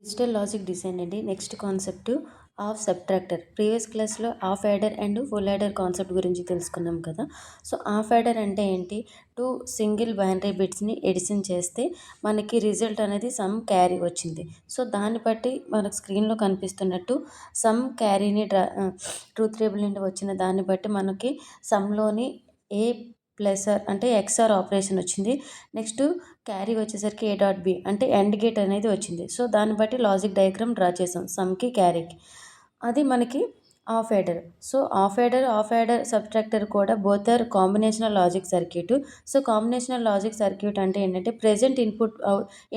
Digital logic design అండి. Next concept of subtractor. Previous క్లాస్లో half adder and full adder concept గురించి తెలుసుకున్నాం కదా. సో హాఫ్ యాడర్ అంటే ఏంటి, టూ సింగిల్ బైనరీ బిట్స్ని ఎడిషన్ చేస్తే మనకి రిజల్ట్ అనేది సమ్ క్యారీ వచ్చింది. సో దాన్ని బట్టి మనకు స్క్రీన్లో కనిపిస్తున్నట్టు సమ్ క్యారీని ట్రూత్ టేబుల్ నుండి వచ్చిన దాన్ని బట్టి మనకి సమ్లోని ఏ ప్లస్ ఆర్ అంటే ఎక్స్ఆర్ ఆపరేషన్ వచ్చింది. నెక్స్ట్ క్యారీ వచ్చేసరికి ఏ డాట్ బి అంటే ఎండ్ గేట్ అనేది వచ్చింది. సో దాన్ని బట్టి లాజిక్ డయాగ్రామ్ డ్రా చేసాం సమ్కి క్యారీకి. అది మనకి half adder. So half adder subtractor కూడా both are combinational logic circuit. So combinational logic circuit అంటే ఏంటంటే ప్రెజెంట్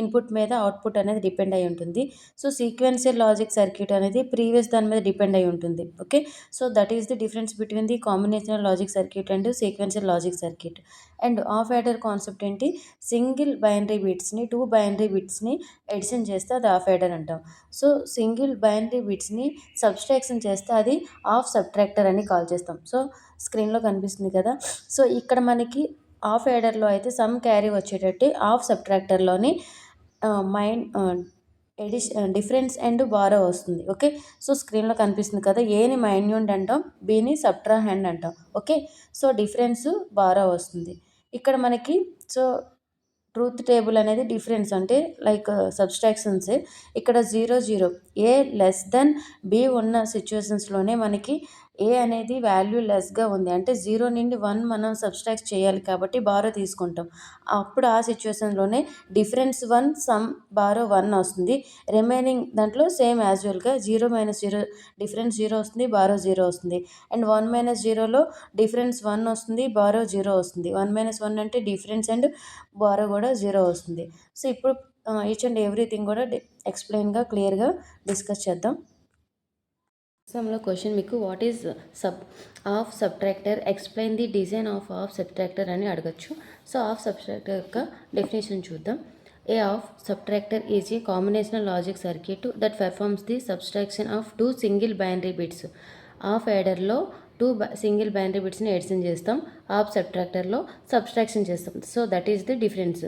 ఇన్పుట్ మీద అవుట్పుట్ అనేది డిపెండ్ అయి ఉంటుంది. సో సీక్వెన్షియల్ లాజిక్ సర్క్యూట్ అనేది ప్రీవియస్ దాని మీద డిపెండ్ అయి ఉంటుంది. Okay, so that is the difference between the combinational logic circuit and sequential logic circuit. And half adder concept ఏంటి, సింగిల్ బైనరీ బిట్స్ని టూ బైనరీ బిట్స్ని ఎడిషన్ చేస్తే అది హాఫ్ యాడర్ అంటాం. సో సింగిల్ బైనరీ బిట్స్ని సబ్స్ట్రాక్షన్ చేస్తే అది హాఫ్ సబ్ట్రాక్టర్ అని call చేస్తాం. సో స్క్రీన్లో కనిపిస్తుంది కదా. సో ఇక్కడ మనకి హాఫ్ యాడర్లో అయితే సమ్ క్యారీ వచ్చేటట్టు హాఫ్ సబ్ట్రాక్టర్లోని డిఫరెన్స్ అండ్ బారో వస్తుంది. ఓకే, సో స్క్రీన్లో కనిపిస్తుంది కదా, ఏని మైన్యూండ్ అంటాం, బీని సబ్ట్రాహెండ్ అంటాం. ఓకే, సో డిఫరెన్స్ బారో వస్తుంది ఇక్కడ మనకి. సో ట్రూత్ టేబుల్ అనేది డిఫరెన్స్ అంటే లైక్ సబ్స్ట్రాక్షన్సే. ఇక్కడ 0 0 ఏ లెస్ దెన్ బి ఉన్న సిచ్యువేషన్స్లోనే మనకి ఏ అనేది వాల్యూ లెస్గా ఉంది అంటే 0 నుండి 1 మనం సబ్స్ట్రాక్ట్ చేయాలి కాబట్టి బారో తీసుకుంటాం. అప్పుడు ఆ సిచ్యువేషన్లోనే డిఫరెన్స్ 1 సమ్ బారో 1 వస్తుంది. రిమైనింగ్ దాంట్లో సేమ్ యాజువల్గా 0 - 0 డిఫరెన్స్ 0 వస్తుంది, బారో 0 వస్తుంది. అండ్ 1 - 0లో డిఫరెన్స్ 1 వస్తుంది, బారో 0 వస్తుంది. 1 - 1 అంటే డిఫరెన్స్ అండ్ బారో కూడా 0 వస్తుంది. సో ఇప్పుడు ఈచ్ అండ్ ఎవ్రీథింగ్ కూడా ఎక్స్ప్లెయిన్గా క్లియర్గా డిస్కస్ చేద్దాం. ఎగ్జామ్లో క్వశ్చన్ మీకు what is of subtractor, explain the design of subtractor అని అడగచ్చు. సో ఆఫ్ సబ్ట్రాక్టర్ యొక్క డెఫినేషన్ చూద్దాం. A of subtractor is a combinational logic circuit that performs the subtraction of two single binary bits. Half యాడర్లో single binary బిట్స్ని addition చేస్తాం, half సబ్ట్రాక్టర్లో subtraction చేస్తాం. So that is the difference.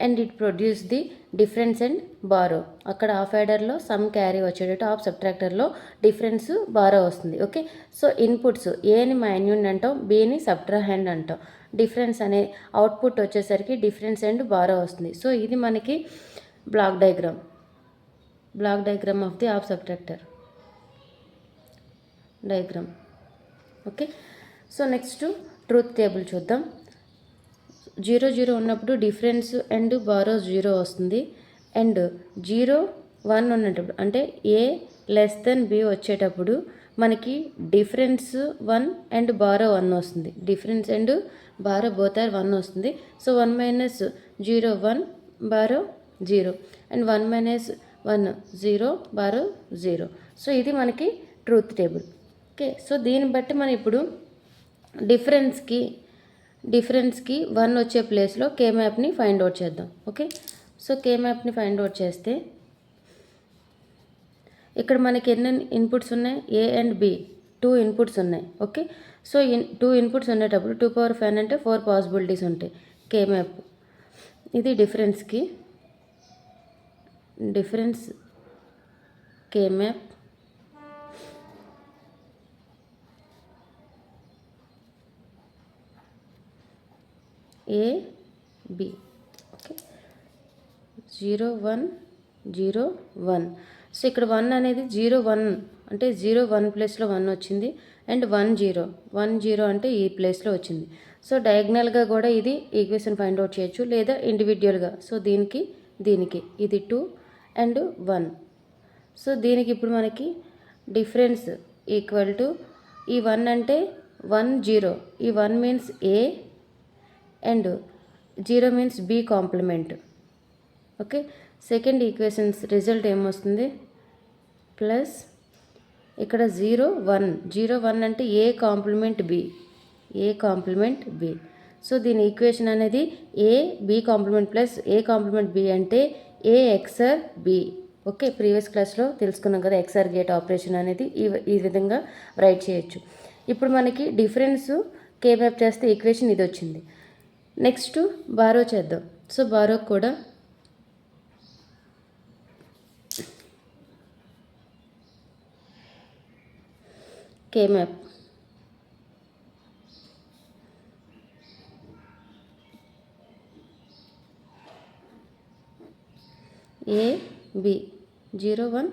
And it produce the difference and borrow. అక్కడ half యాడర్లో sum carry వచ్చేటట్టు half సబ్ట్రాక్టర్లో difference borrow వస్తుంది. ఓకే, సో ఇన్పుట్స్ ఏని మైన్యూండ్ అంటాం, బిని సబ్ట్రాహెండ్ అంటాం. డిఫరెన్స్ అనే అవుట్పుట్ వచ్చేసరికి డిఫరెన్స్ అండ్ బారో వస్తుంది. సో ఇది మనకి block diagram of the half subtractor diagram. Okay, so next truth table చూద్దాం. 0 0 ఉన్నప్పుడు డిఫరెన్స్ అండ్ బారో 0 వస్తుంది. అండ్ 0 1 ఉన్నప్పుడు అంటే ఏ లెస్ దెన్ బి వచ్చేటప్పుడు మనకి డిఫరెన్స్ 1 అండ్ బారో 1 వస్తుంది. Difference and borrow both are 1 వస్తుంది. So 1 - 0 1 borrow 0 and 1 - 1 0 borrow 0. So ఇది మనకి ట్రూత్ టేబుల్. ఓకే, సో దీన్ని బట్టి మనం ఇప్పుడు డిఫరెన్స్కి 1 వచ్చే ప్లేస్లో కే మ్యాప్ని ఫైండ్ అవుట్ చేద్దాం. ఓకే, సో కే మ్యాప్ని ఫైండ్ అవుట్ చేస్తే ఇక్కడ మనకి ఎన్ని ఇన్పుట్స్ ఉన్నాయి, ఏ అండ్ బి 2 ఇన్పుట్స్ ఉన్నాయి. ఓకే, సో 2 ఇన్పుట్స్ ఉండేటప్పుడు 2^5 అంటే 4 పాసిబిలిటీస్ ఉంటాయి. కే మ్యాప్ ఇది difference K map A B. Okay, 0 1 0 1. So ఇక్కడ 1 అనేది 0 1 అంటే 0 1 ప్లేస్లో 1 వచ్చింది. అండ్ 1 0 1 0 అంటే ఈ ప్లేస్లో వచ్చింది. సో డయాగ్నల్గా కూడా ఇది ఈక్వేషన్ ఫైండ్ అవుట్ చేయొచ్చు లేదా ఇండివిజువల్గా. సో దీనికి ఇది 2 అండ్ 1. సో దీనికి ఇప్పుడు మనకి డిఫరెన్స్ ఈక్వల్ టు ఈ 1 అంటే 1 0, ఈ 1 means A and 0 means B complement. Okay, second equations result ఏమొస్తుంది, ప్లస్ ఇక్కడ 0 1 అంటే ఏ కాంప్లిమెంట్ బి. సో దీని ఈక్వేషన్ అనేది A B complement plus A complement B అంటే A XOR B. Okay, previous క్లాస్లో తెలుసుకున్నాం కదా ఎక్స్ఆర్ గేట్ ఆపరేషన్ అనేది ఈ విధంగా రైట్ చేయొచ్చు. ఇప్పుడు మనకి డిఫరెన్స్ కే మ్యాప్ చేస్తే ఈక్వేషన్ ఇది వచ్చింది. నెక్స్ట్ బారో చేద్దాం. సో బారో కూడా K map. A B 0 1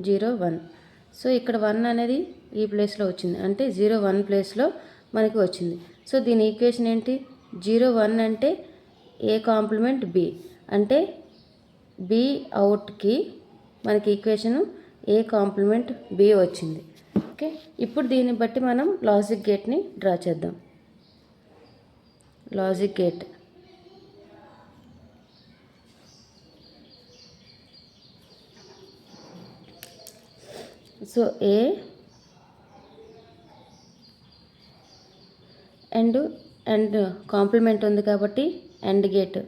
0 1. So ఇక్కడ 1 అనేది ఈ ప్లేస్లో వచ్చింది, అంటే 0 1 ప్లేస్లో మనకి వచ్చింది. సో దీని ఈక్వేషన్ ఏంటి? 0 1 అంటే ఏ కాంప్లిమెంట్ బి, అంటే బి అవుట్కి మనకి ఈక్వేషను ఏ కాంప్లిమెంట్ బి వచ్చింది. ఓకే, ఇప్పుడు దీన్ని బట్టి మనం లాజిక్ గేట్ని డ్రా చేద్దాం. Logic gate. So A and complement ఉంది కాబట్టి అండ్ గేట్.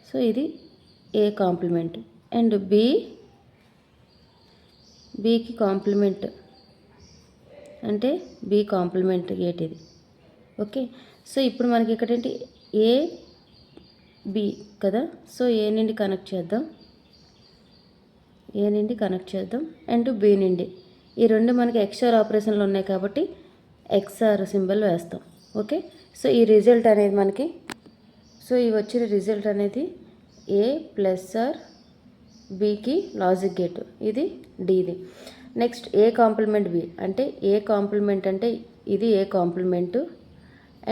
సో ఇది ఏ కాంప్లిమెంట్ అండ్ బికి కాంప్లిమెంట్ అంటే బి కాంప్లిమెంట్ గేట్ ఇది. ఓకే, సో ఇప్పుడు మనకి ఇక్కడ ఏంటి? ఏ బి కదా, సో ఏ నుండి కనెక్ట్ చేద్దాం, అండ్ బి నుండి. ఈ రెండు మనకి ఎక్స్ఆర్ ఆపరేషన్లు ఉన్నాయి కాబట్టి ఎక్స్ఆర్ సింబల్ వేస్తాం. ఓకే, సో ఈ రిజల్ట్ అనేది మనకి, సో ఈ వచ్చిన రిజల్ట్ అనేది ఏ ప్లస్ ఆర్ బికి లాజిక్ గేట్, ఇది డిది. నెక్స్ట్ ఏ కాంప్లిమెంట్ బి, అంటే ఏ కాంప్లిమెంట్ అంటే ఇది ఏ కాంప్లిమెంటు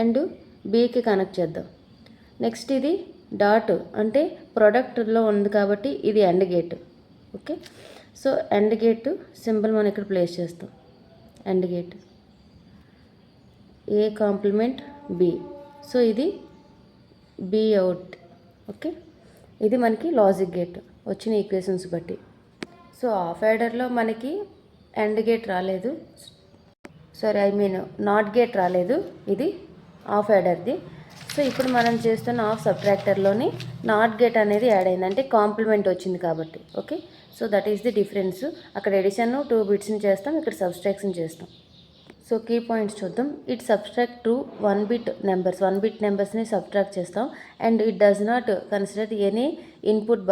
అండ్ బికి కనెక్ట్ చేద్దాం. నెక్స్ట్ ఇది డాట్ అంటే ప్రొడక్ట్లో ఉంది కాబట్టి ఇది end gate. Okay, so end gate symbol మనం ఇక్కడ ప్లేస్ చేస్తాం. ఎండ్ గేట్ ఏ కాంప్లిమెంట్ బి, సో ఇది బి అవుట్. ఓకే, ఇది మనకి లాజిక్ గేట్ వచ్చిన ఈక్వేషన్స్ బట్టి. సో హాఫ్ యాడర్లో మనకి ఎండ్ గేట్ రాలేదు, నాట్ గేట్ రాలేదు, ఇది హాఫ్ యాడర్ది. సో ఇప్పుడు మనం చేస్తున్న హాఫ్ సబ్ట్రాక్టర్లోని నాట్ గేట్ అనేది యాడ్ అయింది, అంటే కాంప్లిమెంట్ వచ్చింది కాబట్టి. Okay, so that is the difference. అక్కడ ఎడిషన్ 2 బిట్స్ని చేస్తాం, ఇక్కడ సబ్స్ట్రాక్షన్ చేస్తాం. సో కీ పాయింట్స్ చూద్దాం. ఇట్ సబ్స్ట్రాక్ట్ 2 1 బిట్ నెంబర్స్ని సబ్ట్రాక్ట్ చేస్తాం. And it does not consider any input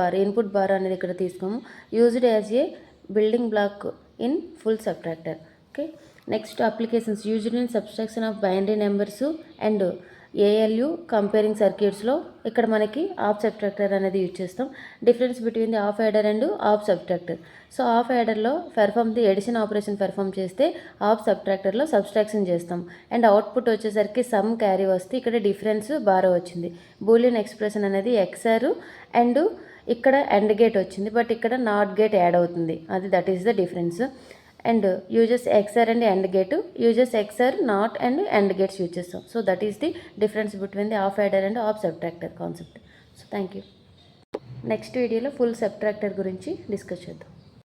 bar అనేది ఇక్కడ తీసుకోము. Used as a building block in full subtractor. Okay, next applications used in subtraction of binary numbers and ALU comparing సర్క్యూట్స్లో ఇక్కడ మనకి half subtractor అనేది use చేస్తాం. Difference between the half adder and half subtractor. So half యాడర్లో the addition operation perform చేస్తే half సబ్ట్రాక్టర్లో subtraction చేస్తాం. And output వచ్చేసరికి సమ్ క్యారీ వస్తే ఇక్కడ డిఫరెన్స్ బారో వచ్చింది. బూలియన్ ఎక్స్ప్రెషన్ అనేది ఎక్స్ఆర్ అండ్ ఇక్కడ ఎండ్ గేట్ వచ్చింది, బట్ ఇక్కడ నాట్ గేట్ యాడ్ అవుతుంది, అది that is the difference. And uses XOR and AND gate, uses XOR NOT and AND gates use చేస్తాం. So that is the difference between the half adder and half subtractor concept. So thank you. Next వీడియోలో full subtractor గురించి discuss చేద్దాం.